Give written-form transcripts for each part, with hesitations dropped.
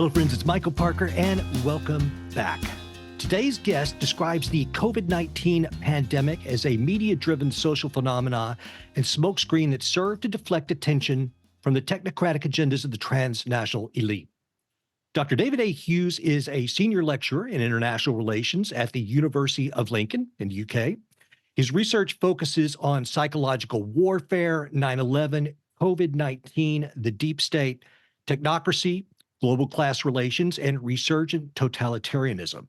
Hello, friends. It's Michael Parker, and welcome back. Today's guest describes the COVID-19 pandemic as a media-driven social phenomena and smokescreen that served to deflect attention from the technocratic agendas of the transnational elite. Dr. David A. Hughes is a senior lecturer in international relations at the University of Lincoln in the UK. His research focuses on psychological warfare, 9/11, COVID-19, the deep state, technocracy, global class relations, and resurgent totalitarianism.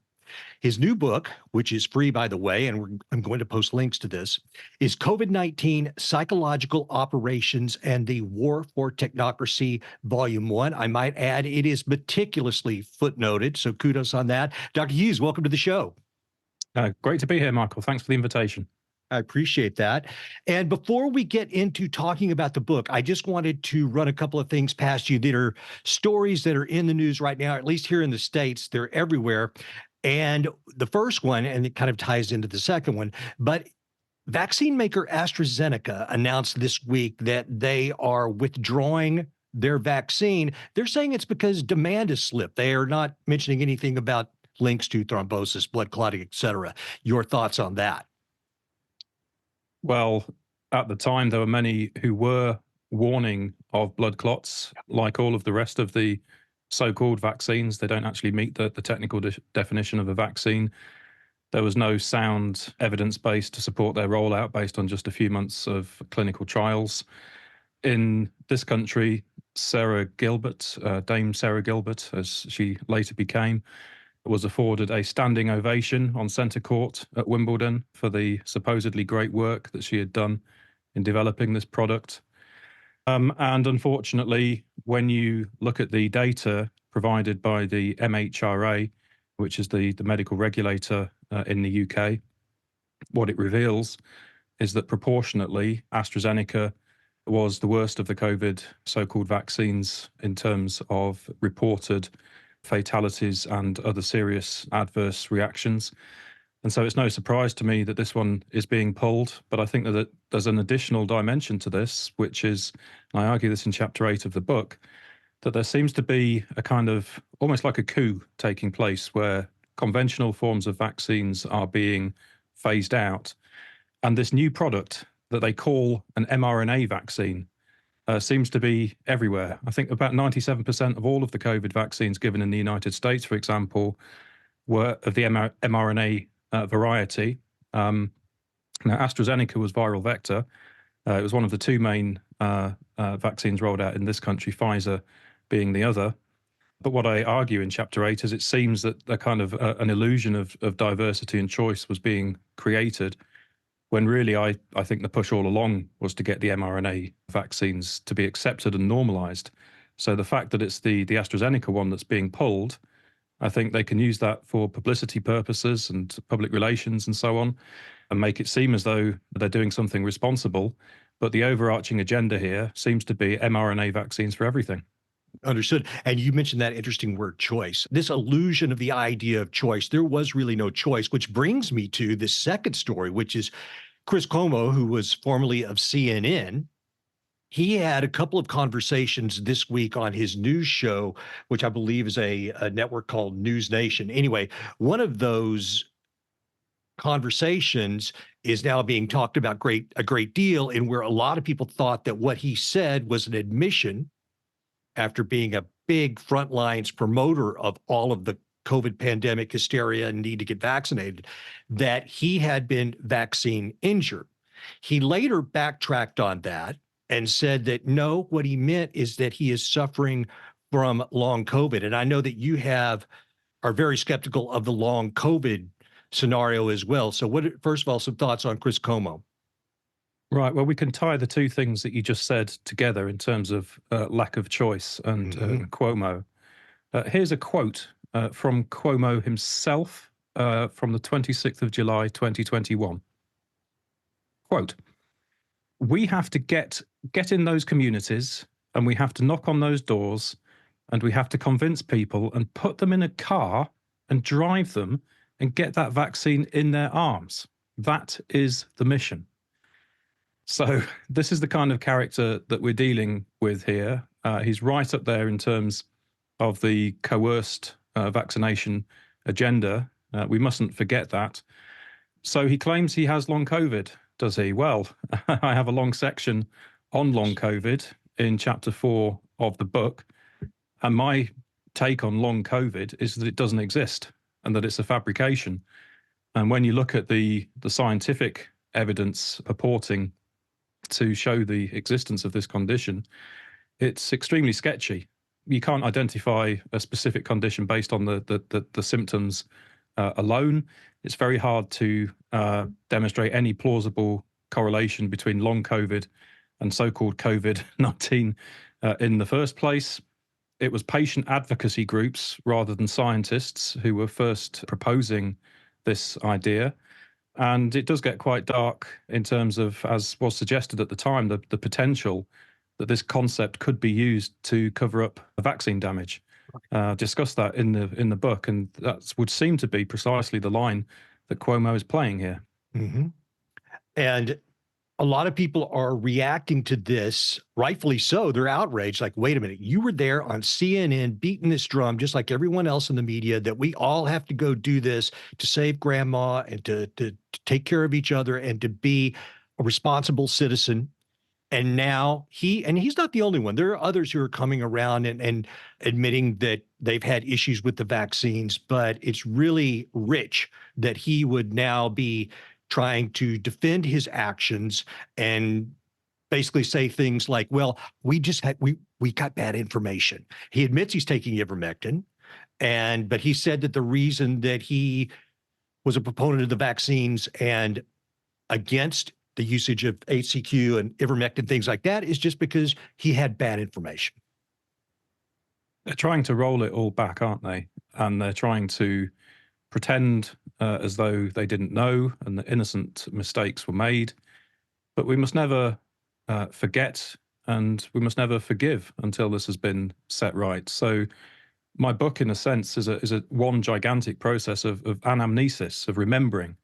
His new book, which is free, by the way, and I'm going to post links to this, is COVID-19 Psychological Operations and the War for Technocracy, Volume 1. I might add, it is meticulously footnoted, so kudos on that. Dr. Hughes, welcome to the show. Great to be here, Michael. Thanks for the invitation. I appreciate that. And before we get into talking about the book, I just wanted to run a couple of things past you that are stories that are in the news right now, at least here in the States. They're everywhere. And the first one, and it kind of ties into the second one, but vaccine maker AstraZeneca announced this week that they are withdrawing their vaccine. They're saying it's because demand has slipped. They are not mentioning anything about links to thrombosis, blood clotting, et cetera. Your thoughts on that? Well, at the time, there were many who were warning of blood clots. Like all of the rest of the so-called vaccines, they don't actually meet the technical definition of a vaccine. There was no sound evidence base to support their rollout based on just a few months of clinical trials. In this country, Sarah Gilbert, Dame Sarah Gilbert, as she later became, was afforded a standing ovation on centre court at Wimbledon for the supposedly great work that she had done in developing this product. And unfortunately, when you look at the data provided by the MHRA, which is the medical regulator in the UK, what it reveals is that proportionately, AstraZeneca was the worst of the COVID so-called vaccines in terms of reported fatalities and other serious adverse reactions. And so it's no surprise to me that this one is being pulled. But I think that there's an additional dimension to this, which is, and I argue this in chapter 8 of the book, that there seems to be a kind of almost like a coup taking place where conventional forms of vaccines are being phased out. And this new product that they call an mRNA vaccine seems to be everywhere. I think about 97% of all of the COVID vaccines given in the United States, for example, were of the mRNA variety. Now, AstraZeneca was viral vector. It was one of the two main vaccines rolled out in this country, Pfizer being the other. But what I argue in chapter 8 is it seems that a kind of an illusion of diversity and choice was being created, when really I think the push all along was to get the mRNA vaccines to be accepted and normalized. So the fact that it's the AstraZeneca one that's being pulled, I think they can use that for publicity purposes and public relations and so on, and make it seem as though they're doing something responsible. But the overarching agenda here seems to be mRNA vaccines for everything. Understood. And you mentioned that interesting word, choice. This illusion of the idea of choice. There was really no choice, which brings me to the second story, which is Chris Cuomo, who was formerly of CNN. He had a couple of conversations this week on his news show, which I believe is a network called News Nation. Anyway, one of those conversations is now being talked about a great deal, and where a lot of people thought that what he said was an admission, after being a big front lines promoter of all of the COVID pandemic hysteria and need to get vaccinated, that he had been vaccine injured. He later backtracked on that and said that no, what he meant is that he is suffering from long COVID. And I know that you are very skeptical of the long COVID scenario as well. So first of all, some thoughts on Chris Cuomo. Right. Well, we can tie the two things that you just said together in terms of lack of choice and Cuomo. Here's a quote from Cuomo himself from the 26th of July, 2021. Quote, "We have to get in those communities, and we have to knock on those doors, and we have to convince people and put them in a car and drive them and get that vaccine in their arms. That is the mission." So this is the kind of character that we're dealing with here. He's right up there in terms of the coerced vaccination agenda. We mustn't forget that. So he claims he has long COVID, does he? Well, I have a long section on long COVID in chapter 4 of the book. And my take on long COVID is that it doesn't exist and that it's a fabrication. And when you look at the scientific evidence purporting to show the existence of this condition, it's extremely sketchy. You can't identify a specific condition based on the symptoms alone. It's very hard to demonstrate any plausible correlation between long COVID and so-called COVID-19 in the first place. It was patient advocacy groups rather than scientists who were first proposing this idea. And it does get quite dark in terms of, as was suggested at the time, the potential that this concept could be used to cover up vaccine damage. Discuss that in the book, and that would seem to be precisely the line that Cuomo is playing here. Mm-hmm. And a lot of people are reacting to this, rightfully so. They're outraged, like, wait a minute, you were there on CNN beating this drum just like everyone else in the media that we all have to go do this to save grandma and to take care of each other and to be a responsible citizen. And now he's not the only one. There are others who are coming around and admitting that they've had issues with the vaccines, but it's really rich that he would now be trying to defend his actions and basically say things like, well, we got bad information. He admits he's taking ivermectin, but he said that the reason that he was a proponent of the vaccines and against the usage of HCQ and ivermectin, things like that, is just because he had bad information. They're trying to roll it all back, aren't they? And they're trying to pretend as though they didn't know and that innocent mistakes were made. But we must never forget, and we must never forgive until this has been set right. So my book, in a sense, is a one gigantic process of anamnesis, of remembering,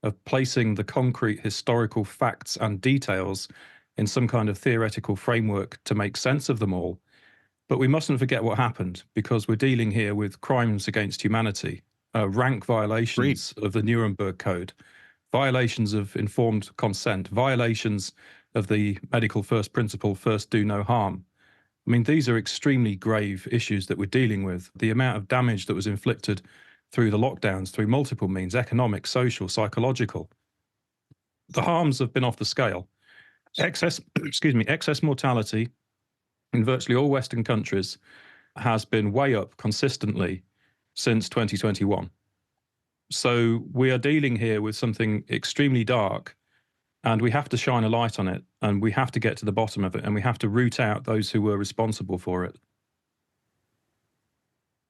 of placing the concrete historical facts and details in some kind of theoretical framework to make sense of them all. But we mustn't forget what happened, because we're dealing here with crimes against humanity, rank violations of the Nuremberg Code, violations of informed consent, violations of the medical first principle, first do no harm. I mean, these are extremely grave issues that we're dealing with. The amount of damage that was inflicted through the lockdowns, through multiple means, economic, social, psychological. The harms have been off the scale. Excess mortality in virtually all Western countries has been way up consistently since 2021. So we are dealing here with something extremely dark, and we have to shine a light on it, and we have to get to the bottom of it, and we have to root out those who were responsible for it.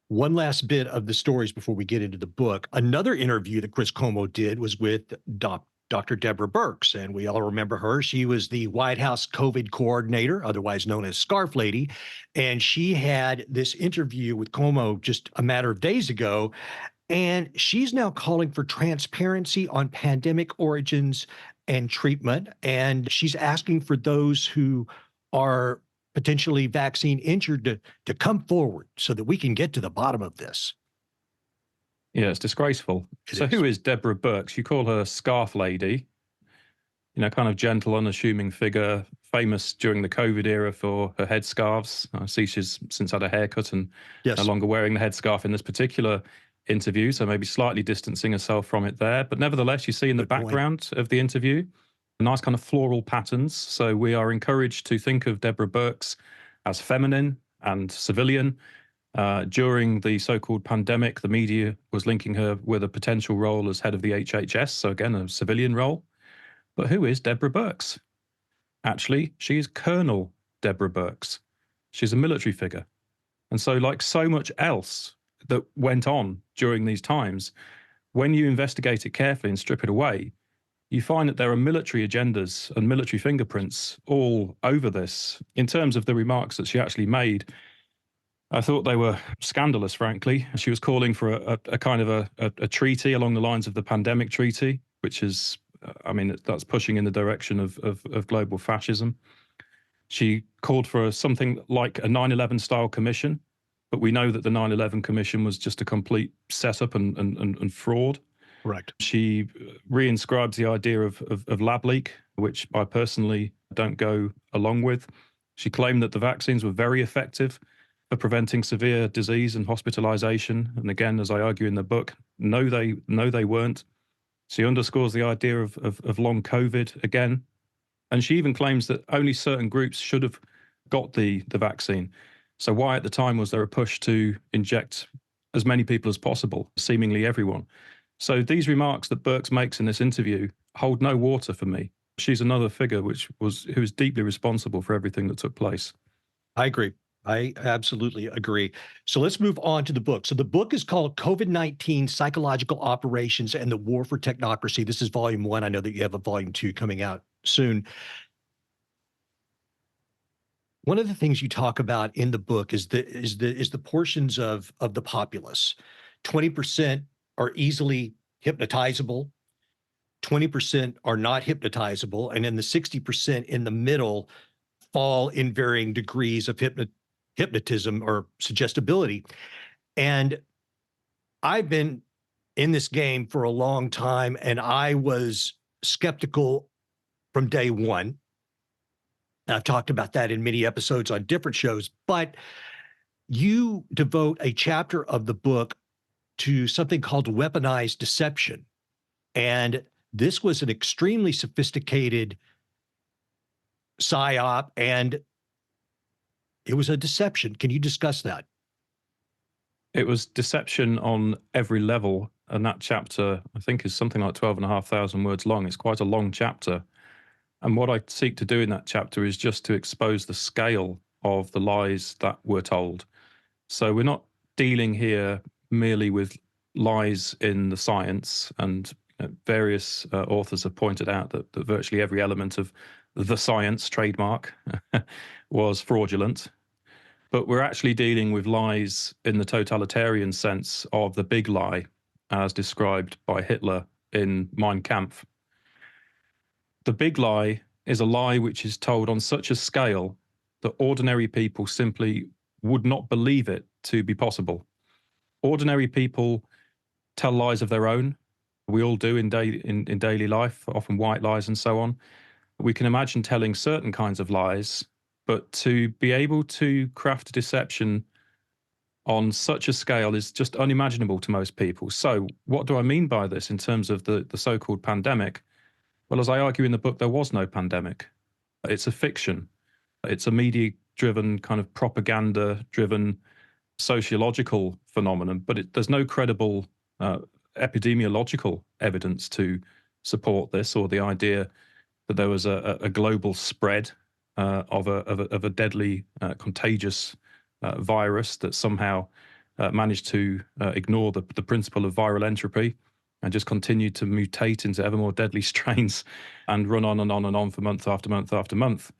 One last bit of the stories before we get into the book. Another interview that Chris Cuomo did was with Dr. Deborah Burks, and we all remember her. She was the White House COVID coordinator, otherwise known as Scarf Lady, and she had this interview with Cuomo just a matter of days ago, and she's now calling for transparency on pandemic origins and treatment, and she's asking for those who are potentially vaccine injured to come forward so that we can get to the bottom of this. Yeah, it's disgraceful. Who is Deborah Burks? You call her Scarf Lady, kind of gentle, unassuming figure, famous during the COVID era for her headscarves. I see she's since had a haircut and no longer wearing the headscarf in this particular interview, so maybe slightly distancing herself from it there. But nevertheless, you see in the background of the interview, nice kind of floral patterns. So we are encouraged to think of Deborah Burks as feminine and civilian. During the so-called pandemic, the media was linking her with a potential role as head of the HHS, so again, a civilian role. But who is Deborah Burks? Actually, she is Colonel Deborah Burks. She's a military figure. And so, like so much else that went on during these times, when you investigate it carefully and strip it away, you find that there are military agendas and military fingerprints all over this. In terms of the remarks that she actually made, I thought they were scandalous, frankly. She was calling for a kind of a treaty along the lines of the pandemic treaty, which is, that's pushing in the direction of global fascism. She called for something like a 9/11 style commission, but we know that the 9/11 Commission was just a complete setup and fraud. Correct. She reinscribes the idea of lab leak, which I personally don't go along with. She claimed that the vaccines were very effective for preventing severe disease and hospitalization. And again, as I argue in the book, no, they weren't. She underscores the idea of long COVID again. And she even claims that only certain groups should have got the vaccine. So why at the time was there a push to inject as many people as possible, seemingly everyone? So these remarks that Burks makes in this interview hold no water for me. She's another figure who was deeply responsible for everything that took place. I agree. I absolutely agree. So let's move on to the book. So the book is called COVID-19 Psychological Operations and the War for Technocracy. This is volume 1. I know that you have a volume 2 coming out soon. One of the things you talk about in the book is the portions of the populace. 20% are easily hypnotizable, 20% are not hypnotizable, and then the 60% in the middle fall in varying degrees of hypnotism or suggestibility. And I've been in this game for a long time, and I was skeptical from day one. And I've talked about that in many episodes on different shows, but you devote a chapter of the book to something called weaponized deception. And this was an extremely sophisticated psyop, and it was a deception. Can you discuss that? It was deception on every level. And that chapter, I think, is something like 12,500 words long. It's quite a long chapter. And what I seek to do in that chapter is just to expose the scale of the lies that were told. So we're not dealing here merely with lies in the science, and various authors have pointed out that virtually every element of the science trademark was fraudulent. But we're actually dealing with lies in the totalitarian sense of the big lie, as described by Hitler in Mein Kampf. The big lie is a lie which is told on such a scale that ordinary people simply would not believe it to be possible. Ordinary people tell lies of their own. We all do in daily life, often white lies and so on. We can imagine telling certain kinds of lies, but to be able to craft a deception on such a scale is just unimaginable to most people. So what do I mean by this in terms of the so-called pandemic? Well, as I argue in the book, there was no pandemic. It's a fiction. It's a media-driven, kind of propaganda-driven sociological phenomenon, but there's no credible epidemiological evidence to support this, or the idea that there was a global spread of a deadly, contagious virus that somehow managed to ignore the principle of viral entropy and just continued to mutate into ever more deadly strains and run on and on and on for month after month after month.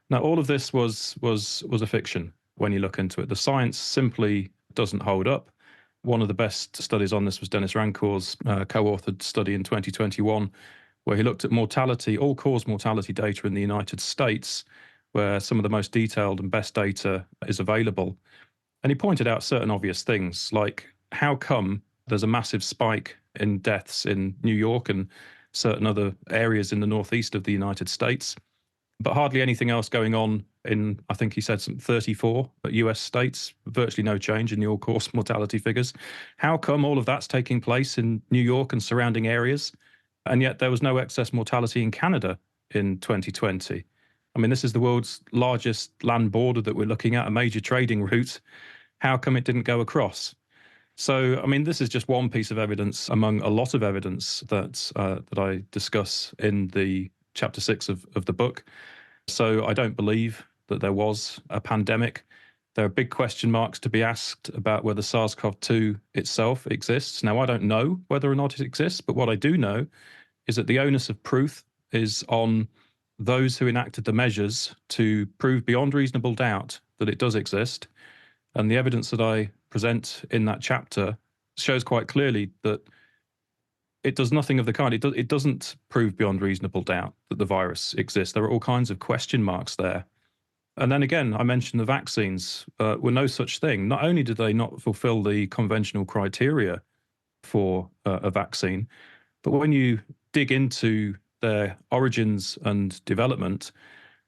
Now, all of this was a fiction when you look into it. The science simply doesn't hold up. One of the best studies on this was Dennis Rancourt's co-authored study in 2021, where he looked at mortality, all-cause mortality data in the United States, where some of the most detailed and best data is available. And he pointed out certain obvious things, like how come there's a massive spike in deaths in New York and certain other areas in the northeast of the United States, but hardly anything else going on in, I think he said, some 34 US states, virtually no change in the all-cause mortality figures. How come all of that's taking place in New York and surrounding areas, and yet there was no excess mortality in Canada in 2020? I mean, this is the world's largest land border that we're looking at, a major trading route. How come it didn't go across? So, I mean, this is just one piece of evidence among a lot of evidence that I discuss in the chapter 6 of the book. So I don't believe that there was a pandemic. There are big question marks to be asked about whether SARS-CoV-2 itself exists. Now, I don't know whether or not it exists, but what I do know is that the onus of proof is on those who enacted the measures to prove beyond reasonable doubt that it does exist. And the evidence that I present in that chapter shows quite clearly that it does nothing of the kind. It doesn't prove beyond reasonable doubt that the virus exists. There are all kinds of question marks there. And then again, I mentioned the vaccines were no such thing. Not only did they not fulfill the conventional criteria for a vaccine, but when you dig into their origins and development,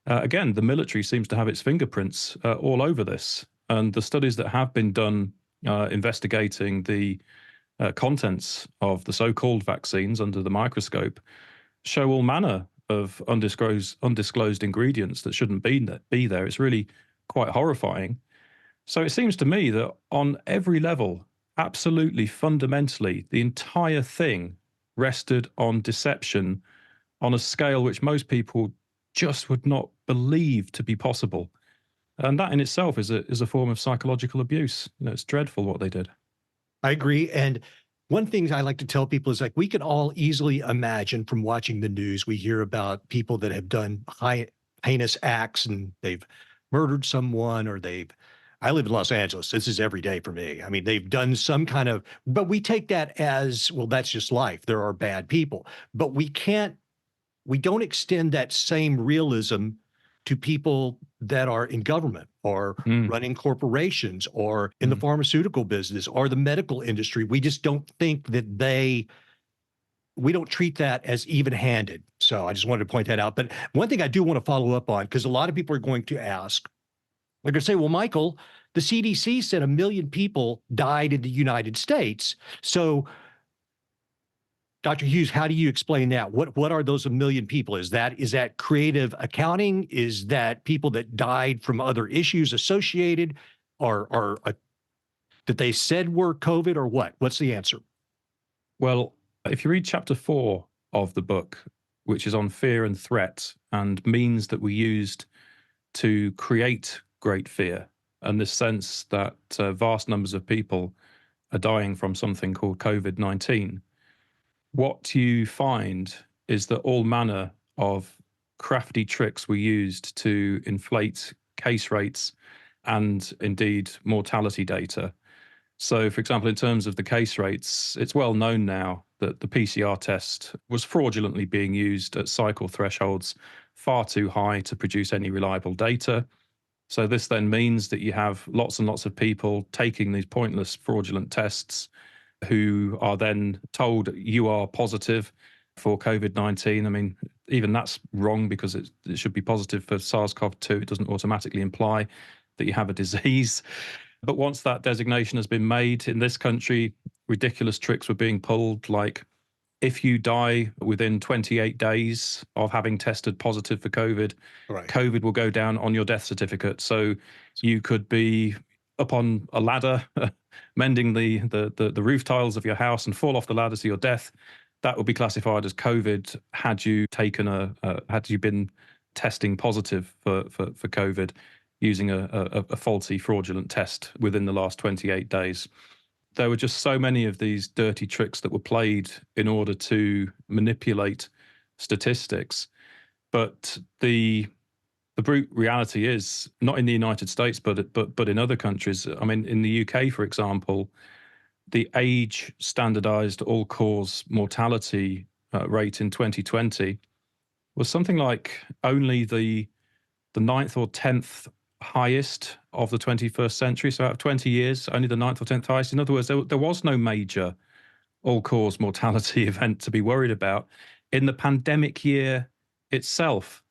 again, the military seems to have its fingerprints all over this. And the studies that have been done investigating the contents of the so-called vaccines under the microscope show all manner of undisclosed ingredients that shouldn't be there. It's really quite horrifying. So it seems to me that on every level, absolutely fundamentally, the entire thing rested on deception on a scale which most people just would not believe to be possible. And that in itself is a form of psychological abuse. It's dreadful what they did. I agree. And one thing I like to tell people is like, we can all easily imagine from watching the news, we hear about people that have done heinous acts and they've murdered someone or I live in Los Angeles. This is every day for me. I mean, they've done some kind of, but we take that as, well, that's just life. There are bad people, but we don't extend that same realism to people that are in government or running corporations or in the pharmaceutical business or the medical industry. We just don't think that we don't treat that as even-handed. So I just wanted to point that out. But one thing I do want to follow up on, because a lot of people are going to ask, they're going to say, well, Michael, the CDC said 1 million people died in the United States. So Dr. Hughes, how do you explain that? What are those 1 million people? Is that creative accounting? Is that people that died from other issues associated or that they said were COVID or what? What's the answer? Well, if you read chapter 4 of the book, which is on fear and threat and means that we used to create great fear and this sense that vast numbers of people are dying from something called COVID-19, what you find is that all manner of crafty tricks were used to inflate case rates and indeed mortality data. So, for example, in terms of the case rates, it's well known now that the PCR test was fraudulently being used at cycle thresholds far too high to produce any reliable data. So this then means that you have lots and lots of people taking these pointless fraudulent tests who are then told you are positive for COVID-19. I mean, even that's wrong because it should be positive for SARS-CoV-2. It doesn't automatically imply that you have a disease. But once that designation has been made in this country, ridiculous tricks were being pulled, like if you die within 28 days of having tested positive for COVID, Right. COVID will go down on your death certificate. So you could be up on a ladder, mending the roof tiles of your house and fall off the ladder to your death. That would be classified as COVID had you been testing positive for COVID using a faulty fraudulent test within the last 28 days. There were just so many of these dirty tricks that were played in order to manipulate statistics. But the brute reality is, not in the United States, but in other countries. I mean, in the UK, for example, the age standardized all-cause mortality rate in 2020 was something like only the 9th or 10th highest of the 21st century. So out of 20 years, only the 9th or 10th highest. In other words, there was no major all-cause mortality event to be worried about. In the pandemic year itself,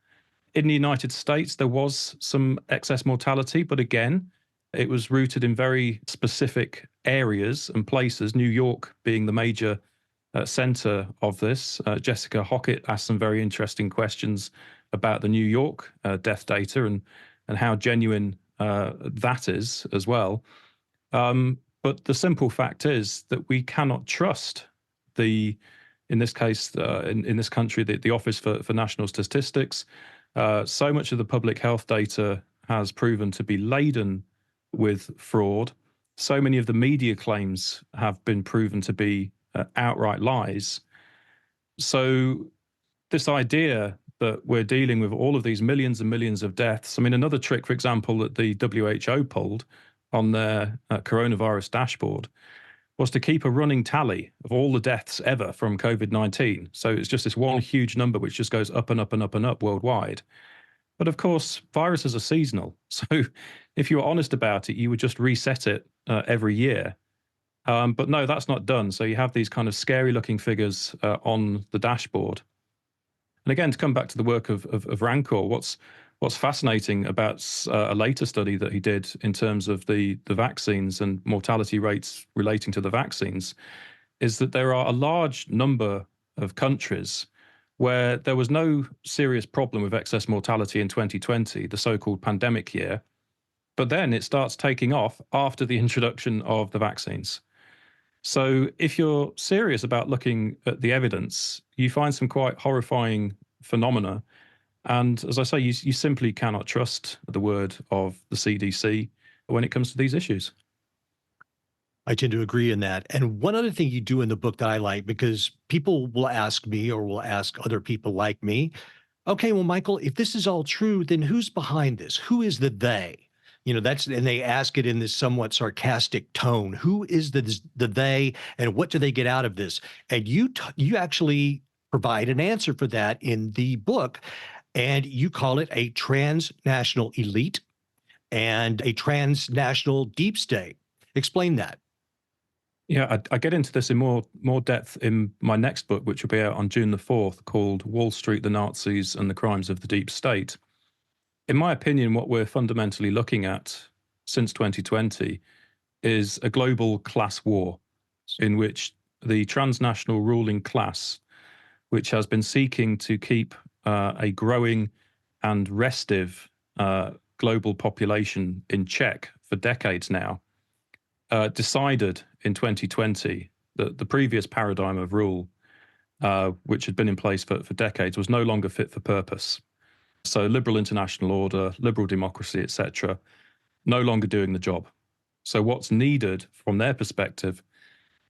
in the United States, there was some excess mortality, but again, it was rooted in very specific areas and places, New York being the major center of this. Jessica Hockett asked some very interesting questions about the New York death data and how genuine that is as well. But the simple fact is that we cannot trust in this case, in this country, the Office for National Statistics. So much of the public health data has proven to be laden with fraud. So many of the media claims have been proven to be outright lies. So this idea that we're dealing with all of these millions and millions of deaths. I mean, another trick, for example, that the WHO pulled on their coronavirus dashboard was to keep a running tally of all the deaths ever from COVID-19. So it's just this one huge number which just goes up and up and up and up worldwide. But of course, viruses are seasonal. So if you were honest about it, you would just reset it every year. But no, that's not done. So you have these kind of scary looking figures on the dashboard. And again, to come back to the work of Rancor, what's fascinating about a later study that he did in terms of the vaccines and mortality rates relating to the vaccines is that there are a large number of countries where there was no serious problem with excess mortality in 2020, the so-called pandemic year, but then it starts taking off after the introduction of the vaccines. So if you're serious about looking at the evidence, you find some quite horrifying phenomena. And as I say, you simply cannot trust the word of the CDC when it comes to these issues. I tend to agree in that. And one other thing you do in the book that I like, because people will ask me or will ask other people like me, okay, well, Michael, if this is all true, then who's behind this? Who is the they? And they ask it in this somewhat sarcastic tone. Who is the they, and what do they get out of this? And you actually provide an answer for that in the book, and you call it a transnational elite and a transnational deep state. Explain that. Yeah, I get into this in more depth in my next book, which will be out on June the 4th, called Wall Street, the Nazis, and the Crimes of the Deep State. In my opinion, what we're fundamentally looking at since 2020 is a global class war in which the transnational ruling class, which has been seeking to keep a growing and restive global population in check for decades now, decided in 2020 that the previous paradigm of rule, which had been in place for decades, was no longer fit for purpose. So liberal international order, liberal democracy, etc., no longer doing the job. So what's needed from their perspective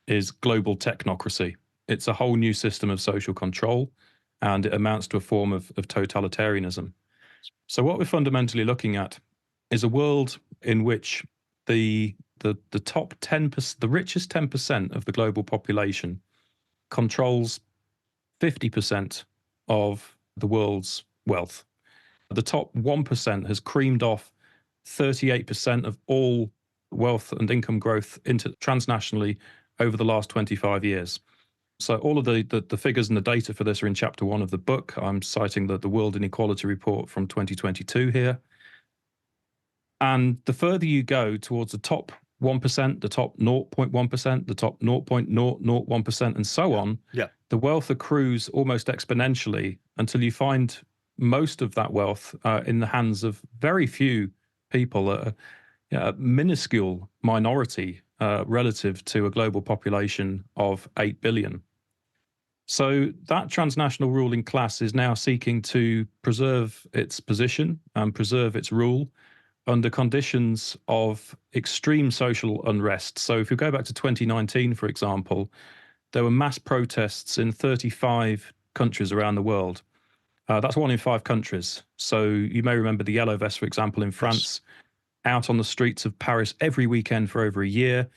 is global technocracy. It's a whole new system of social control, and it amounts to a form of totalitarianism. So what we're fundamentally looking at is a world in which the top 10%, the richest 10% of the global population controls 50% of the world's wealth. The top 1% has creamed off 38% of all wealth and income growth into transnationally over the last 25 years. So all of the figures and the data for this are in chapter 1 of the book. I'm citing the World Inequality Report from 2022 here. And the further you go towards the top 1%, the top 0.1%, the top 0.001%, and so on, the wealth accrues almost exponentially until you find most of that wealth in the hands of very few people, a minuscule minority relative to a global population of 8 billion. So that transnational ruling class is now seeking to preserve its position and preserve its rule under conditions of extreme social unrest. So if you go back to 2019, for example, there were mass protests in 35 countries around the world. That's 1 in 5 countries. So you may remember the Yellow Vests, for example, in France, out on the streets of Paris every weekend for over a year,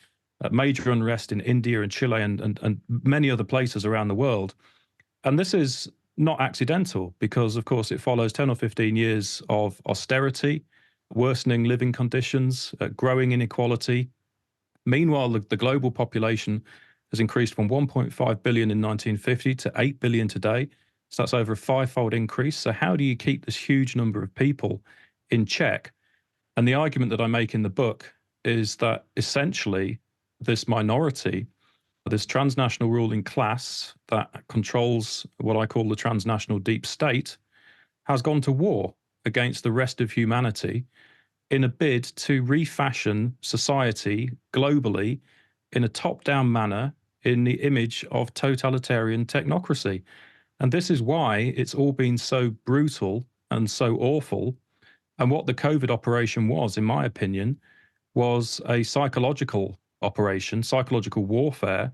major unrest in India and Chile and many other places around the world. And this is not accidental because, of course, it follows 10 or 15 years of austerity, worsening living conditions, growing inequality. Meanwhile, the global population has increased from 1.5 billion in 1950 to 8 billion today. So that's over a 5-fold increase. So how do you keep this huge number of people in check? And the argument that I make in the book is that essentially this minority, this transnational ruling class that controls what I call the transnational deep state, has gone to war against the rest of humanity in a bid to refashion society globally in a top-down manner in the image of totalitarian technocracy. And this is why it's all been so brutal and so awful. And what the COVID operation was, in my opinion, was a psychological operation, psychological warfare.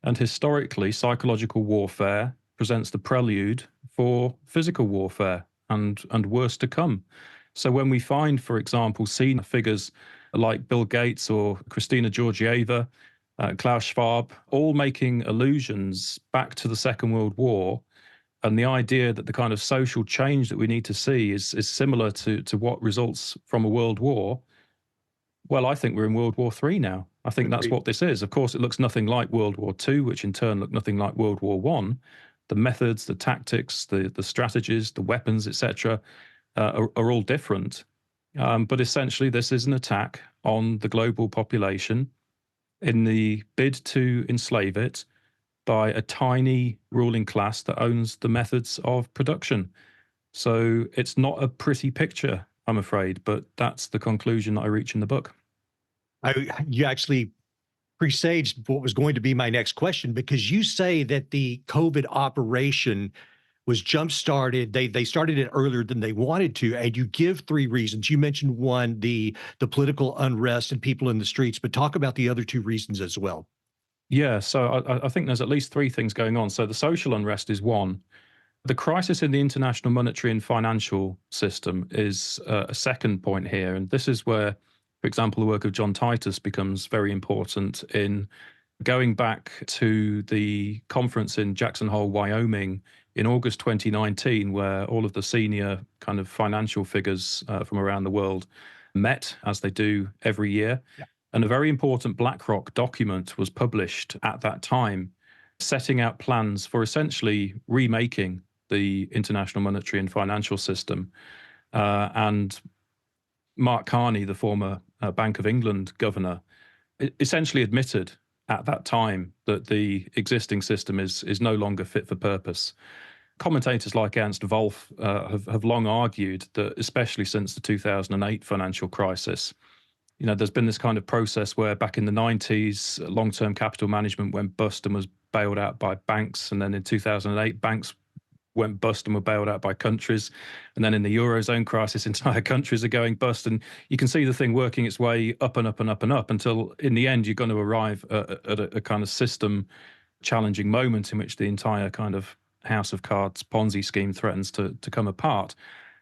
And historically, psychological warfare presents the prelude for physical warfare and worse to come. So when we find, for example, senior figures like Bill Gates or Christina Georgieva, Klaus Schwab, all making allusions back to the Second World War And the idea that the kind of social change that we need to see is similar to what results from a world war. Well, I think we're in World War III now. I think that's Agreed. what this is. Of course, it looks nothing like World War II, which in turn looked nothing like World War One. The methods, the tactics, the strategies, the weapons, etc., are all different. But essentially, this is an attack on the global population in the bid to enslave it by a tiny ruling class that owns the methods of production. So it's not a pretty picture, I'm afraid, but that's the conclusion that I reach in the book. You actually presaged what was going to be my next question, because you say that the COVID operation was jump started. They started it earlier than they wanted to, and you give three reasons. You mentioned one, the political unrest and people in the streets, but talk about the other two reasons as well. Yeah, so I think there's at least three things going on. So the social unrest is one. The crisis in the international monetary and financial system is a second point here. And this is where, for example, the work of John Titus becomes very important in going back to the conference in Jackson Hole, Wyoming in August 2019, where all of the senior kind of financial figures from around the world met, as they do every year. Yeah. And a very important BlackRock document was published at that time, setting out plans for essentially remaking the international monetary and financial system. And Mark Carney, the former Bank of England governor, essentially admitted at that time that the existing system is no longer fit for purpose. Commentators like Ernst Wolff have long argued that, especially since the 2008 financial crisis, there's been this kind of process where back in the 90s, long-term capital management went bust and was bailed out by banks. And then in 2008, banks went bust and were bailed out by countries. And then in the Eurozone crisis, entire countries are going bust. And you can see the thing working its way up and up and up and up until in the end, you're going to arrive at a kind of system challenging moment in which the entire kind of house of cards Ponzi scheme threatens to come apart.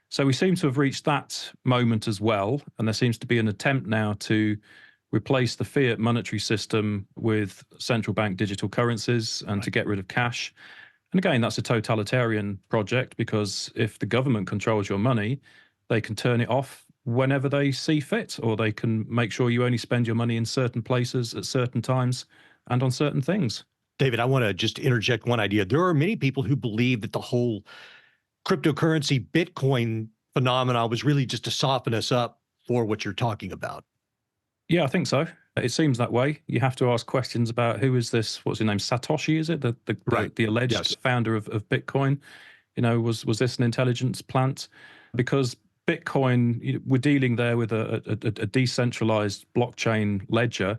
So we seem to have reached that moment as well. And there seems to be an attempt now to replace the fiat monetary system with central bank digital currencies and to get rid of cash. And again, that's a totalitarian project, because if the government controls your money, they can turn it off whenever they see fit, or they can make sure you only spend your money in certain places at certain times and on certain things. David, I want to just interject one idea. There are many people who believe that the whole cryptocurrency Bitcoin phenomena was really just to soften us up for what you're talking about. Yeah, I think so. It seems that way. You have to ask questions about who is this? What's his name? Satoshi, is it? The alleged founder of Bitcoin. Was this an intelligence plant? Because Bitcoin, we're dealing there with a decentralized blockchain ledger.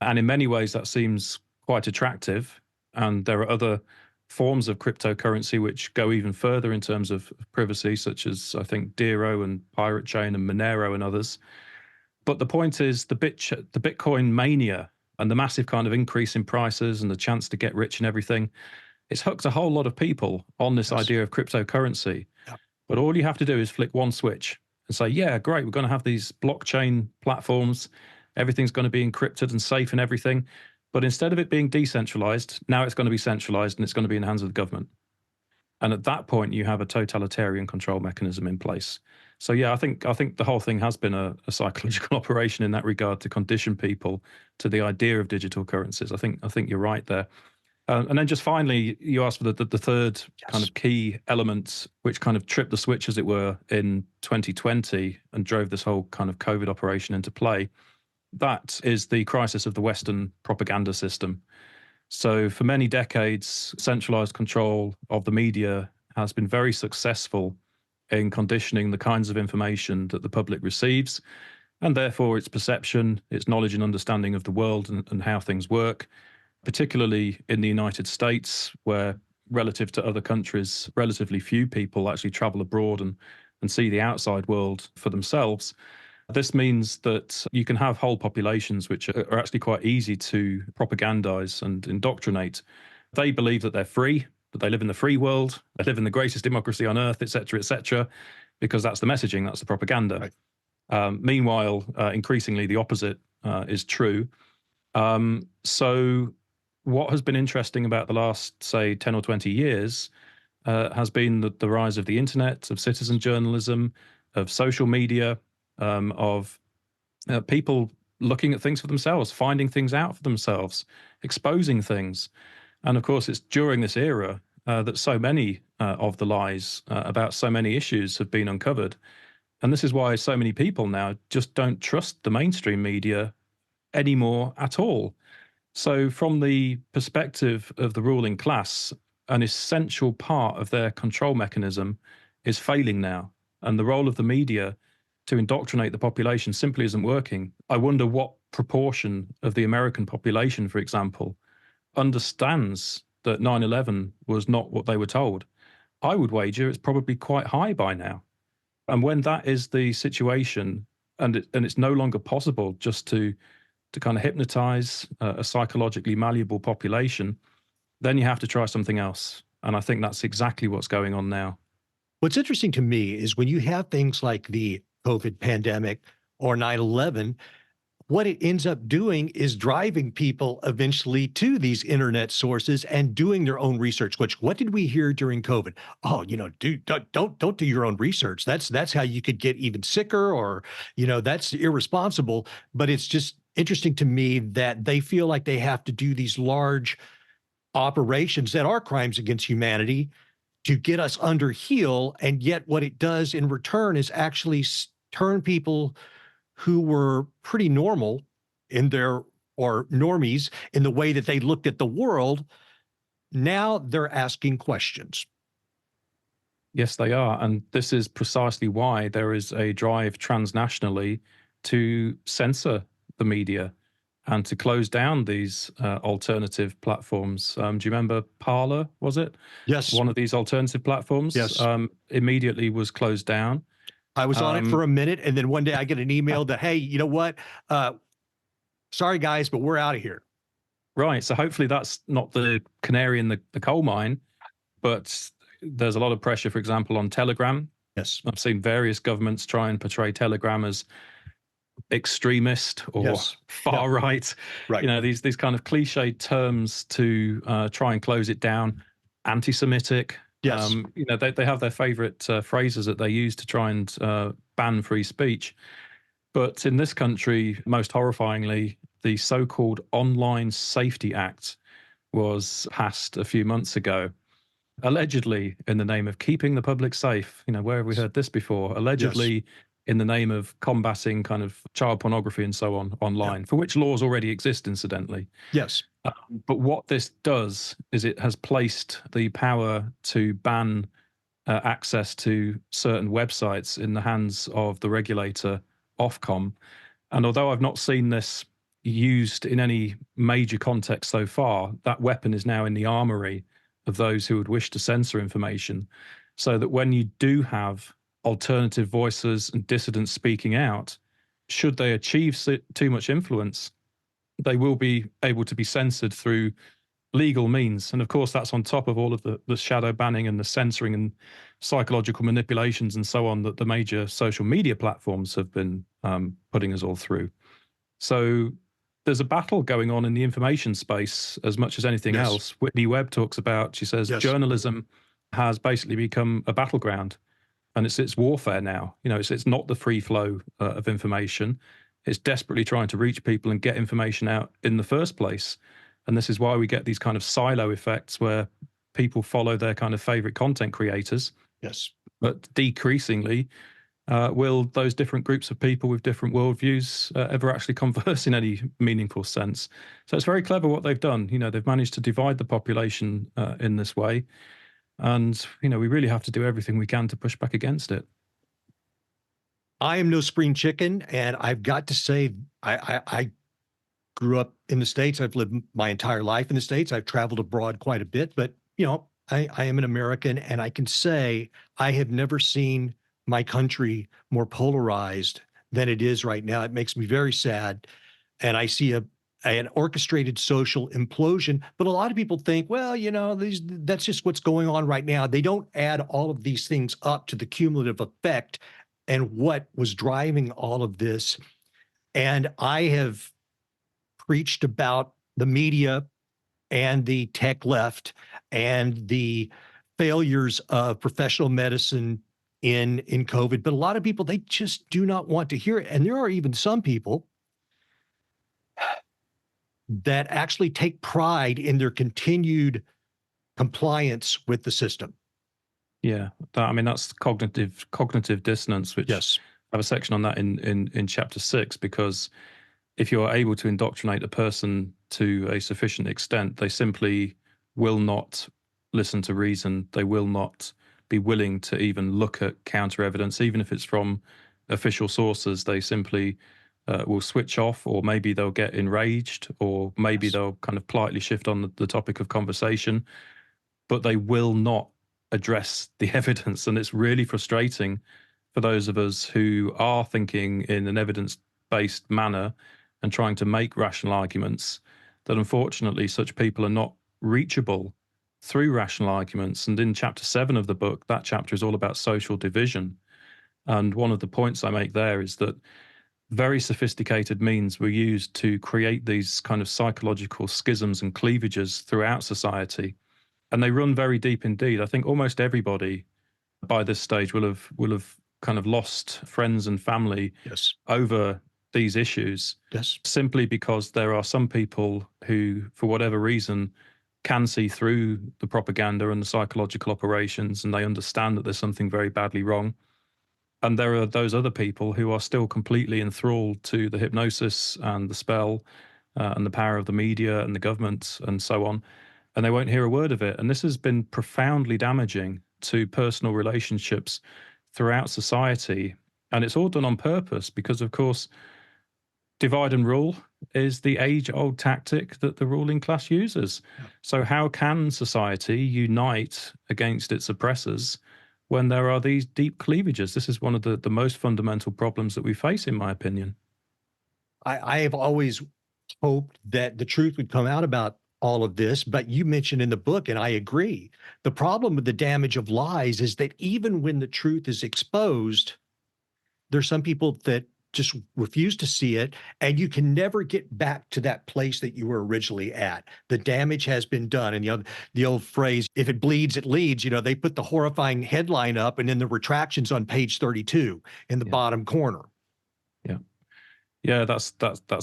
And in many ways, that seems quite attractive. And there are other forms of cryptocurrency which go even further in terms of privacy, such as, I think, Dero and Pirate Chain and Monero and others. But the point is the Bitcoin mania and the massive kind of increase in prices and the chance to get rich and everything, it's hooked a whole lot of people on this idea of cryptocurrency. Yeah. But all you have to do is flick one switch and say, yeah, great, we're going to have these blockchain platforms. Everything's going to be encrypted and safe and everything. But instead of it being decentralized, now it's going to be centralized and it's going to be in the hands of the government. And at that point, you have a totalitarian control mechanism in place. So yeah, I think the whole thing has been a psychological operation in that regard to condition people to the idea of digital currencies. I think you're right there. And then just finally, you asked for the third kind of key element, which kind of tripped the switch, as it were, in 2020 and drove this whole kind of COVID operation into play. That is the crisis of the Western propaganda system. So for many decades, centralized control of the media has been very successful in conditioning the kinds of information that the public receives, and therefore its perception, its knowledge and understanding of the world and how things work, particularly in the United States, where relative to other countries, relatively few people actually travel abroad and see the outside world for themselves. This means that you can have whole populations which are actually quite easy to propagandize and indoctrinate. They believe that they're free, that they live in the free world, they live in the greatest democracy on earth, et cetera, because that's the messaging, that's the propaganda. Right. Meanwhile, increasingly the opposite is true. So what has been interesting about the last, say, 10 or 20 years has been the rise of the internet, of citizen journalism, of social media, of people looking at things for themselves, finding things out for themselves, exposing things. And of course, it's during this era that so many of the lies about so many issues have been uncovered. And this is why so many people now just don't trust the mainstream media anymore at all. So, from the perspective of the ruling class, an essential part of their control mechanism is failing now. And the role of the media to indoctrinate the population simply isn't working. I wonder what proportion of the American population, for example, understands that 9/11 was not what they were told. I would wager it's probably quite high by now. And when that is the situation, and it's no longer possible just to kind of hypnotize a psychologically malleable population, then you have to try something else. And I think that's exactly what's going on now. What's interesting to me is when you have things like the COVID pandemic or 9/11, what it ends up doing is driving people eventually to these internet sources and doing their own research. Which, what did we hear during COVID? Oh, don't do your own research. That's how you could get even sicker, or that's irresponsible. But it's just interesting to me that they feel like they have to do these large operations that are crimes against humanity to get us under heel, and yet what it does in return is actually turn people who were pretty normal in their, or normies in the way that they looked at the world. Now they're asking questions. Yes, they are. And this is precisely why there is a drive transnationally to censor the media and to close down these alternative platforms. Do you remember Parler, was it? Yes. One of these alternative platforms Yes. Immediately was closed down. I was on it for a minute, and then one day I get an email that, hey, you know what? Sorry, guys, but we're out of here. Right. So hopefully that's not the canary in the coal mine, but there's a lot of pressure, for example, on Telegram. Yes. I've seen various governments try and portray Telegram as extremist or Yes. far right. Right. These kind of cliched terms to try and close it down. Anti-Semitic. Yes. They have their favorite phrases that they use to try and ban free speech. But in this country, most horrifyingly, the so-called Online Safety Act was passed a few months ago, allegedly in the name of keeping the public safe. Where have we heard this before? Allegedly in the name of combating kind of child pornography and so on online, for which laws already exist, incidentally. Yes. But what this does is it has placed the power to ban access to certain websites in the hands of the regulator, Ofcom. And although I've not seen this used in any major context so far, that weapon is now in the armory of those who would wish to censor information, so that when you do have alternative voices and dissidents speaking out, should they achieve too much influence, they will be able to be censored through legal means. And of course, that's on top of all of the shadow banning and the censoring and psychological manipulations and so on that the major social media platforms have been putting us all through. So there's a battle going on in the information space as much as anything else. Whitney Webb talks about, she says, journalism has basically become a battleground, and it's warfare now. It's not the free flow of information. It's desperately trying to reach people and get information out in the first place. And this is why we get these kind of silo effects where people follow their kind of favorite content creators. Yes. But decreasingly, will those different groups of people with different worldviews ever actually converse in any meaningful sense? So it's very clever what they've done. They've managed to divide the population in this way. And, we really have to do everything we can to push back against it. I am no spring chicken, and I've got to say, I grew up in the States. I've lived my entire life in the States. I've traveled abroad quite a bit, but I am an American, and I can say I have never seen my country more polarized than it is right now. It makes me very sad. And I see an orchestrated social implosion. But a lot of people think, well, that's just what's going on right now. They don't add all of these things up to the cumulative effect and what was driving all of this. And I have preached about the media and the tech left and the failures of professional medicine in COVID, but a lot of people, they just do not want to hear it. And there are even some people that actually take pride in their continued compliance with the system. Yeah, I mean that's cognitive dissonance, which Yes. I have a section on that in chapter 6, because if you're able to indoctrinate a person to a sufficient extent, they simply will not listen to reason. They will not be willing to even look at counter evidence, even if it's from official sources. They simply will switch off, or maybe they'll get enraged, or maybe Yes. they'll kind of politely shift on the topic of conversation, but they will not address the evidence. And it's really frustrating for those of us who are thinking in an evidence-based manner and trying to make rational arguments, that unfortunately such people are not reachable through rational arguments. And in chapter 7 of the book, that chapter is all about social division. And one of the points I make there is that very sophisticated means were used to create these kind of psychological schisms and cleavages throughout society. And they run very deep indeed. I think almost everybody by this stage will have kind of lost friends and family Yes. over these issues, Yes. simply because there are some people who, for whatever reason, can see through the propaganda and the psychological operations, and they understand that there's something very badly wrong. And there are those other people who are still completely enthralled to the hypnosis and the spell and the power of the media and the government and so on, and they won't hear a word of it. And this has been profoundly damaging to personal relationships throughout society. And it's all done on purpose because, of course, divide and rule is the age-old tactic that the ruling class uses. Yeah. So how can society unite against its oppressors when there are these deep cleavages? This is one of the most fundamental problems that we face, in my opinion. I have always hoped that the truth would come out about all of this, but you mentioned in the book, and I agree, the problem with the damage of lies is that even when the truth is exposed, there's some people that just refuse to see it, and you can never get back to that place that you were originally at. The damage has been done. And the old phrase, if it bleeds, it leads, they put the horrifying headline up and then the retractions on page 32 in the Yeah. bottom corner. Yeah. Yeah, that's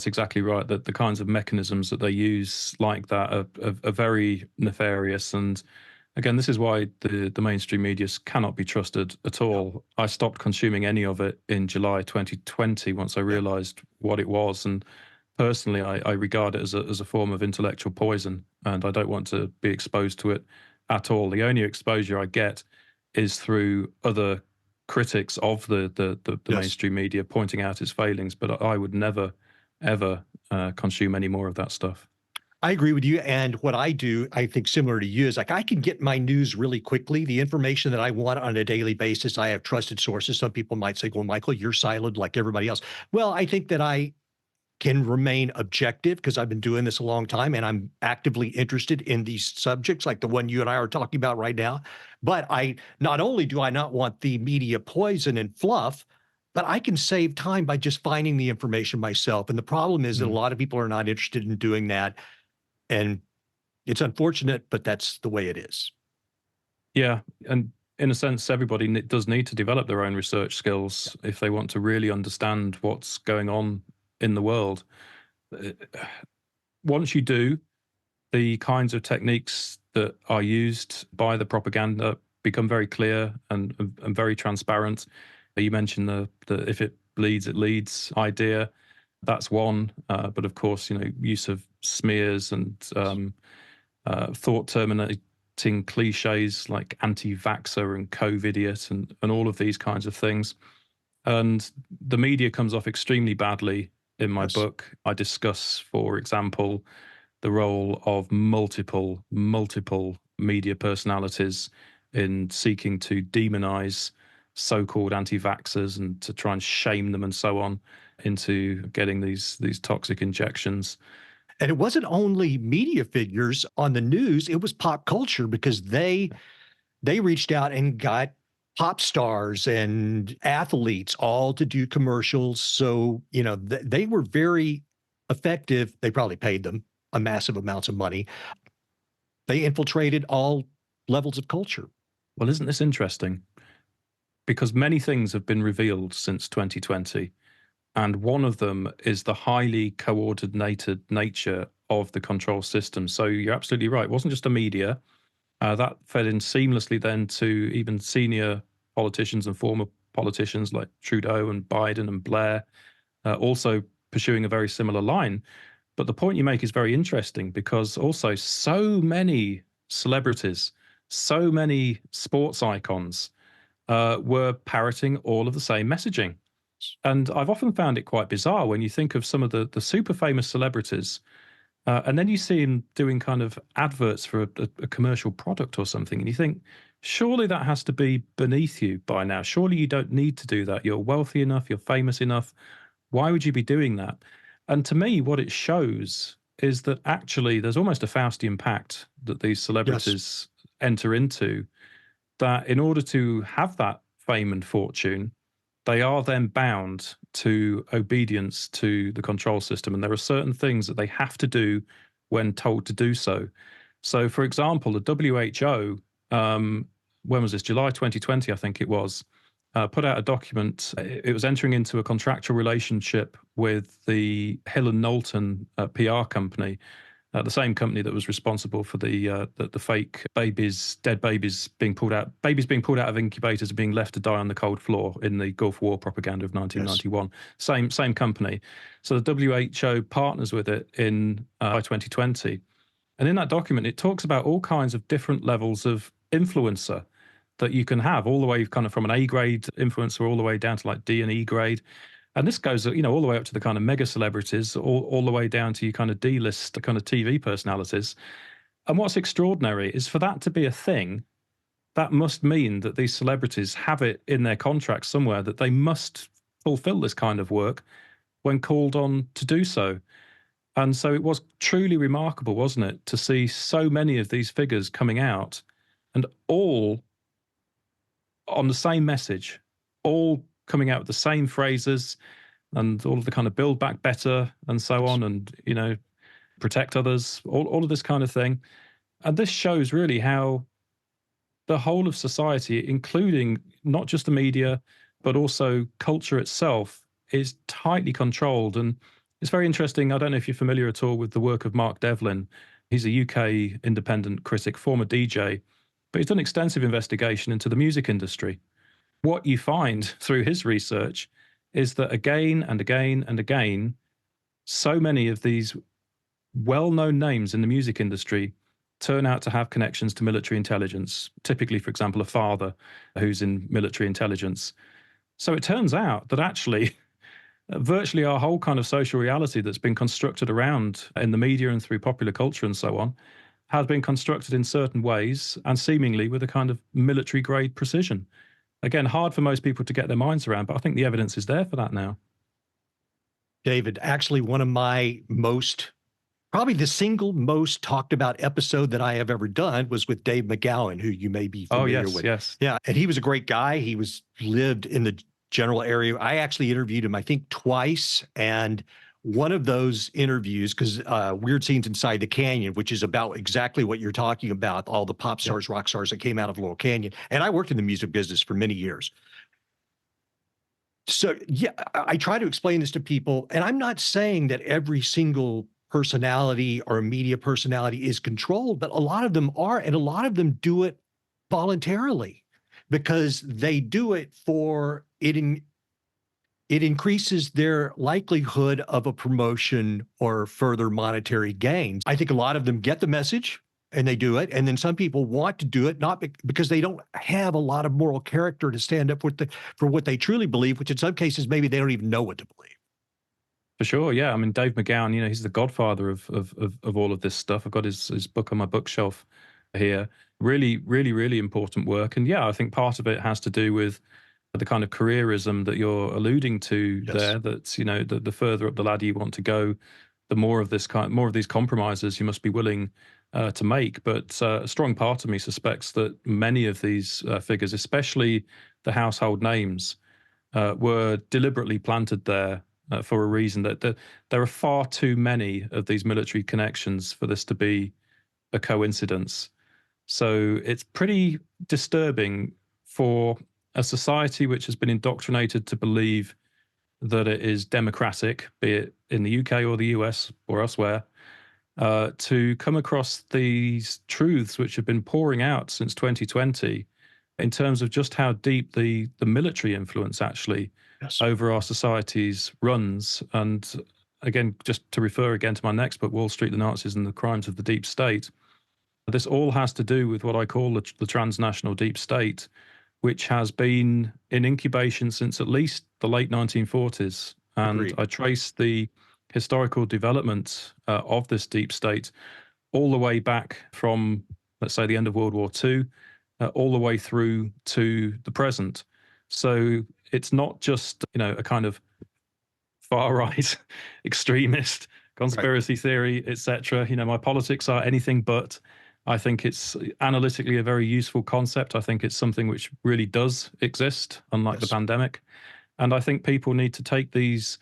exactly right. That the kinds of mechanisms that they use like that are very nefarious. And again, this is why the mainstream media cannot be trusted at all. I stopped consuming any of it in July 2020 once I realized what it was. And personally, I regard it as a form of intellectual poison, and I don't want to be exposed to it at all. The only exposure I get is through other critics of the Yes. mainstream media pointing out its failings, but I would never, ever consume any more of that stuff. I agree with you. And what I do, I think similar to you, is like I can get my news really quickly. The information that I want on a daily basis, I have trusted sources. Some people might say, well, Michael, you're siloed like everybody else. Well, I think that I can remain objective because I've been doing this a long time and I'm actively interested in these subjects like the one you and I are talking about right now. But I not only do I not want the media poison and fluff, but I can save time by just finding the information myself. And the problem is that a lot of people are not interested in doing that. And it's unfortunate, but that's the way it is. Yeah, and in a sense, everybody does need to develop their own research skills if they want to really understand what's going on in the world. Uh, Once you do, the kinds of techniques that are used by the propaganda become very clear and very transparent. You mentioned the if it bleeds, it leads idea. That's one, but of course, use of smears and thought terminating cliches like anti-vaxxer and COVID-idiot and all of these kinds of things. And the media comes off extremely badly in my Yes. book. I discuss, for example, the role of multiple media personalities in seeking to demonize so-called anti-vaxxers and to try and shame them and so on into getting these toxic injections. And it wasn't only media figures on the news, it was pop culture because they reached out and got pop stars and athletes all to do commercials. So, they were very effective. They probably paid them a massive amounts of money. They infiltrated all levels of culture. Well, isn't this interesting? Because many things have been revealed since 2020, and one of them is the highly coordinated nature of the control system. So you're absolutely right. It wasn't just the media. That fed in seamlessly then to even senior politicians and former politicians like Trudeau and Biden and Blair, also pursuing a very similar line. But the point you make is very interesting because also so many celebrities, so many sports icons were parroting all of the same messaging. And I've often found it quite bizarre when you think of some of the super famous celebrities, and then you see him doing kind of adverts for a commercial product or something, and you think, surely that has to be beneath you by now. Surely you don't need to do that. You're wealthy enough, you're famous enough. Why would you be doing that? And to me, what it shows is that actually there's almost a Faustian pact that these Yes. celebrities enter into, that in order to have that fame and fortune, they are then bound to obedience to the control system. And there are certain things that they have to do when told to do so. So, for example, the WHO, when was this? July 2020, I think it was, put out a document. It was entering into a contractual relationship with the Hill and Knowlton PR company, the same company that was responsible for the fake babies, dead babies being pulled out of incubators and being left to die on the cold floor in the Gulf War propaganda of 1991. Yes. Same company. So the WHO partners with it in 2020, and in that document it talks about all kinds of different levels of influencer that you can have, all the way kind of from an A grade influencer all the way down to like D and E grade. And this goes, all the way up to the kind of mega celebrities, all the way down to your kind of D-list kind of TV personalities. And what's extraordinary is for that to be a thing, that must mean that these celebrities have it in their contracts somewhere that they must fulfill this kind of work when called on to do so. And so it was truly remarkable, wasn't it, to see so many of these figures coming out and all on the same message, all coming out with the same phrases and all of the kind of build back better and so on, and, protect others, all of this kind of thing. And this shows really how the whole of society, including not just the media, but also culture itself, is tightly controlled. And it's very interesting. I don't know if you're familiar at all with the work of Mark Devlin. He's a UK independent critic, former DJ, but he's done extensive investigation into the music industry. What you find through his research is that again and again and again, so many of these well-known names in the music industry turn out to have connections to military intelligence, typically, for example, a father who's in military intelligence. So it turns out that actually virtually our whole kind of social reality that's been constructed around in the media and through popular culture and so on has been constructed in certain ways and seemingly with a kind of military grade precision. Again, hard for most people to get their minds around, but I think the evidence is there for that now. David, actually, one of my probably the single most talked about episode that I have ever done was with Dave McGowan, who you may be familiar with. Yes. Yeah. And he was a great guy. He lived in the general area. I actually interviewed him, I think, twice. And one of those interviews, because Weird Scenes Inside the Canyon, which is about exactly what you're talking about, all the pop stars, rock stars that came out of Laurel Canyon. And I worked in the music business for many years. So, yeah, I try to explain this to people, and I'm not saying that every single personality or media personality is controlled, but a lot of them are, and a lot of them do it voluntarily because they do it for it. It increases their likelihood of a promotion or further monetary gains. I think a lot of them get the message and they do it. And then some people want to do it, not because they don't have a lot of moral character to stand up for what they truly believe, which in some cases, maybe they don't even know what to believe. For sure, yeah. I mean, Dave McGowan, he's the godfather of all of this stuff. I've got his book on my bookshelf here. Really, really, really important work. And yeah, I think part of it has to do with the kind of careerism that you're alluding to there. That's the further up the ladder you want to go, the more of these compromises you must be willing to make. But a strong part of me suspects that many of these figures, especially the household names, were deliberately planted there for a reason. That there are far too many of these military connections for this to be a coincidence. So it's pretty disturbing for a society which has been indoctrinated to believe that it is democratic, be it in the UK or the US or elsewhere, to come across these truths which have been pouring out since 2020 in terms of just how deep the military influence actually Yes. over our societies runs. And again, just to refer again to my next book, Wall Street, the Nazis and the Crimes of the Deep State, this all has to do with what I call the transnational deep state, which has been in incubation since at least the late 1940s. And Agreed. I trace the historical development of this deep state all the way back from, let's say, the end of World War II, all the way through to the present. So it's not just, a kind of far right extremist conspiracy theory, etc. My politics are anything but. I think it's analytically a very useful concept. I think it's something which really does exist, unlike the Yes. pandemic. And I think people need to take these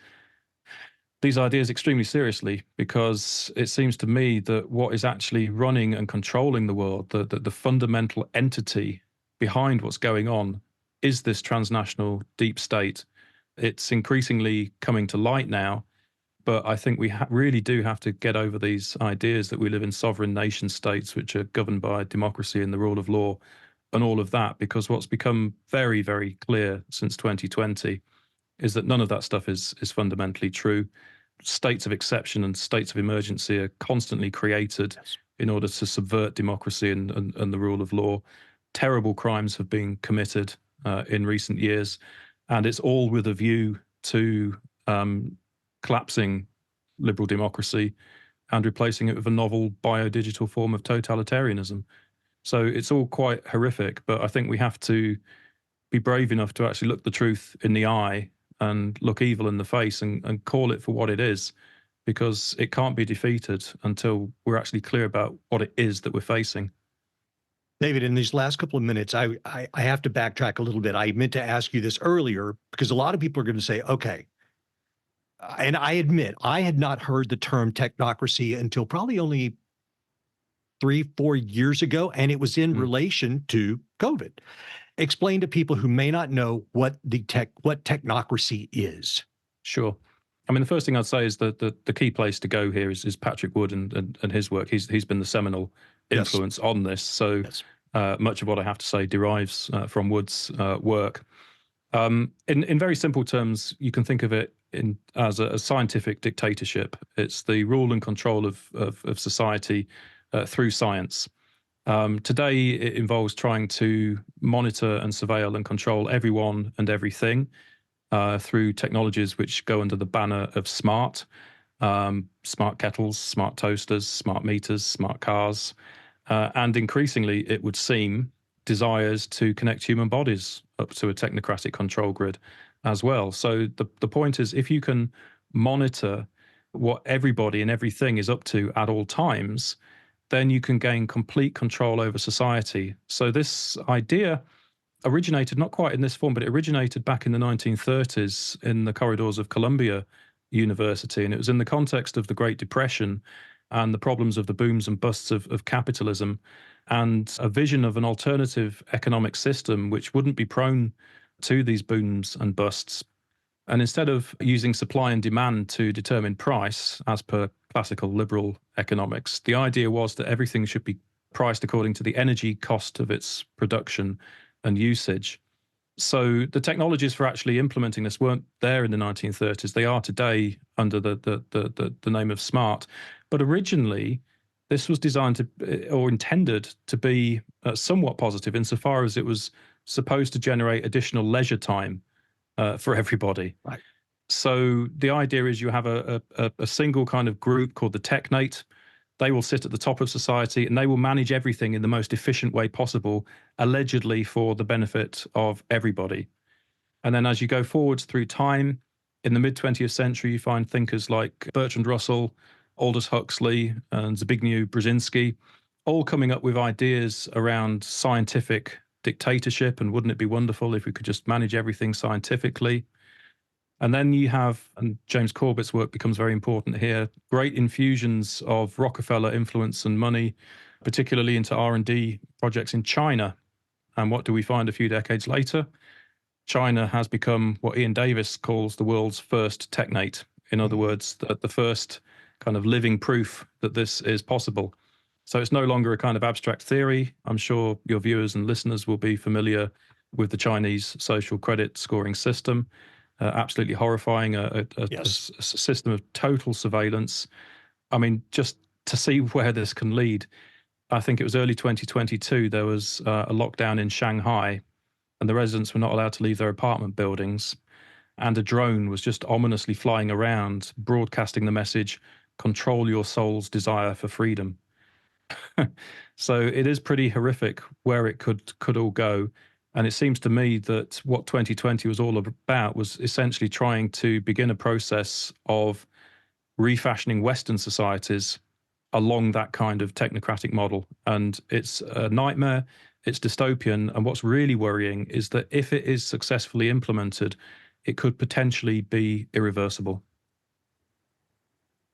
ideas extremely seriously, because it seems to me that what is actually running and controlling the world, the fundamental entity behind what's going on, is this transnational deep state. It's increasingly coming to light now, but I think we really do have to get over these ideas that we live in sovereign nation states which are governed by democracy and the rule of law and all of that, because what's become very, very clear since 2020 is that none of that stuff is fundamentally true. States of exception and states of emergency are constantly created in order to subvert democracy and the rule of law. Terrible crimes have been committed in recent years, and it's all with a view to collapsing liberal democracy and replacing it with a novel biodigital form of totalitarianism. So it's all quite horrific, but I think we have to be brave enough to actually look the truth in the eye and look evil in the face and call it for what it is, because it can't be defeated until we're actually clear about what it is that we're facing. David, in these last couple of minutes, I have to backtrack a little bit. I meant to ask you this earlier because a lot of people are going to say, okay, and I admit I had not heard the term technocracy until probably only 3-4 years ago, and it was in relation to COVID. Explain to people who may not know what technocracy is. Sure. I mean, the first thing I'd say is that the key place to go here is Patrick Wood and his work. He's been the seminal influence on this. So much of what I have to say derives from Wood's work. In very simple terms, you can think of it as a scientific dictatorship. It's the rule and control of society through science. Today, it involves trying to monitor and surveil and control everyone and everything through technologies which go under the banner of smart kettles, smart toasters, smart meters, smart cars, and increasingly, it would seem, desires to connect human bodies up to a technocratic control grid as well. So the point is, if you can monitor what everybody and everything is up to at all times, then you can gain complete control over society. So this idea originated not quite in this form, but it originated back in the 1930s in the corridors of Columbia University. And it was in the context of the Great Depression and the problems of the booms and busts of capitalism, and a vision of an alternative economic system which wouldn't be prone to these booms and busts. And instead of using supply and demand to determine price, as per classical liberal economics, the idea was that everything should be priced according to the energy cost of its production and usage. So the technologies for actually implementing this weren't there in the 1930s. They are today under the name of smart. But originally, this was designed to, or intended to be somewhat positive insofar as it was supposed to generate additional leisure time for everybody. Right. So the idea is you have a single kind of group called the technate. They will sit at the top of society and they will manage everything in the most efficient way possible, allegedly for the benefit of everybody. And then as you go forwards through time, in the mid-20th century, you find thinkers like Bertrand Russell, Aldous Huxley, and Zbigniew Brzezinski, all coming up with ideas around scientific dictatorship, and wouldn't it be wonderful if we could just manage everything scientifically? And then you have, and James Corbett's work becomes very important here, great infusions of Rockefeller influence and money, particularly into R&D projects in China. And what do we find a few decades later? China has become what Ian Davis calls the world's first technate. In other words, the first kind of living proof that this is possible. So it's no longer a kind of abstract theory. I'm sure your viewers and listeners will be familiar with the Chinese social credit scoring system. Absolutely horrifying, a system of total surveillance. I mean, just to see where this can lead, I think it was early 2022, there was a lockdown in Shanghai, and the residents were not allowed to leave their apartment buildings. And a drone was just ominously flying around, broadcasting the message, "Control your soul's desire for freedom." So it is pretty horrific where it could all go. And it seems to me that what 2020 was all about was essentially trying to begin a process of refashioning Western societies along that kind of technocratic model. And it's a nightmare, it's dystopian. And what's really worrying is that if it is successfully implemented, it could potentially be irreversible.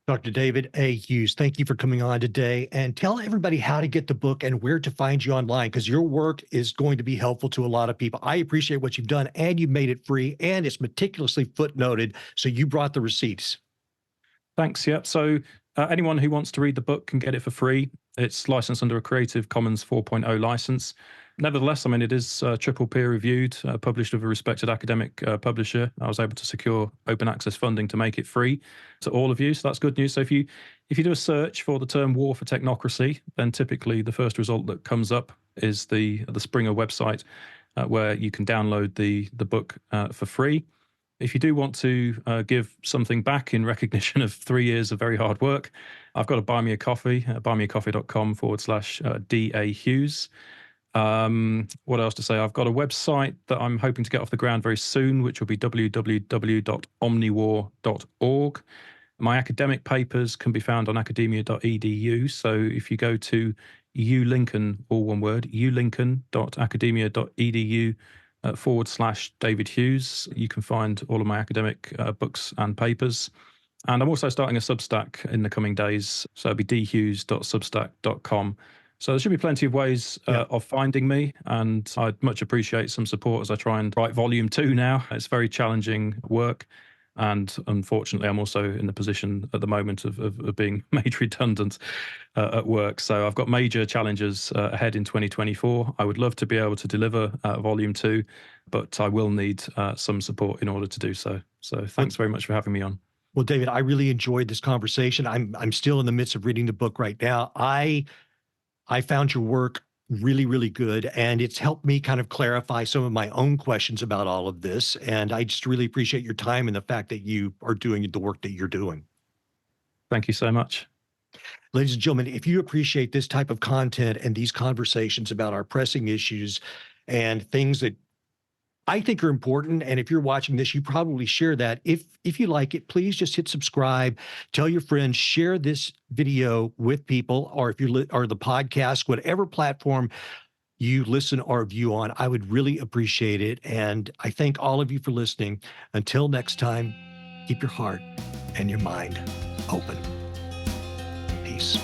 Dr. David A. Hughes, thank you for coming on today, and tell everybody how to get the book and where to find you online, because your work is going to be helpful to a lot of people. I appreciate what you've done, and you've made it free, and it's meticulously footnoted, so you brought the receipts. Thanks. Yep. So anyone who wants to read the book can get it for free. It's licensed under a Creative Commons 4.0 license. Nevertheless, I mean, it is triple peer reviewed, published with a respected academic publisher. I was able to secure open access funding to make it free to all of you. So that's good news. So if you do a search for the term "war for technocracy," then typically the first result that comes up is the Springer website, where you can download the book for free. If you do want to give something back in recognition of 3 years of very hard work, I've got a buy me a coffee, buymeacoffee.com/DA Hughes. What else to say? I've got a website that I'm hoping to get off the ground very soon, which will be www.omniwar.org. My academic papers can be found on academia.edu. So if you go to ulincoln, all one word, ulincoln.academia.edu /David Hughes, you can find all of my academic books and papers. And I'm also starting a Substack in the coming days. So it'll be dhughes.substack.com. So there should be plenty of ways of finding me, and I'd much appreciate some support as I try and write volume 2 now. It's very challenging work, and unfortunately I'm also in the position at the moment of being made redundant at work. So I've got major challenges ahead in 2024. I would love to be able to deliver volume 2, but I will need some support in order to do so. So thanks very much for having me on. Well, David, I really enjoyed this conversation. I'm still in the midst of reading the book right now. I found your work really, really good, and it's helped me kind of clarify some of my own questions about all of this. And I just really appreciate your time and the fact that you are doing the work that you're doing. Thank you so much. Ladies and gentlemen, if you appreciate this type of content and these conversations about our pressing issues and things that I think are important, and if you're watching this, you probably share that. If you like it, please just hit subscribe, tell your friends, share this video with people, or if you or the podcast, whatever platform you listen or view on, I would really appreciate it. And I thank all of you for listening. Until next time, keep your heart and your mind open. Peace.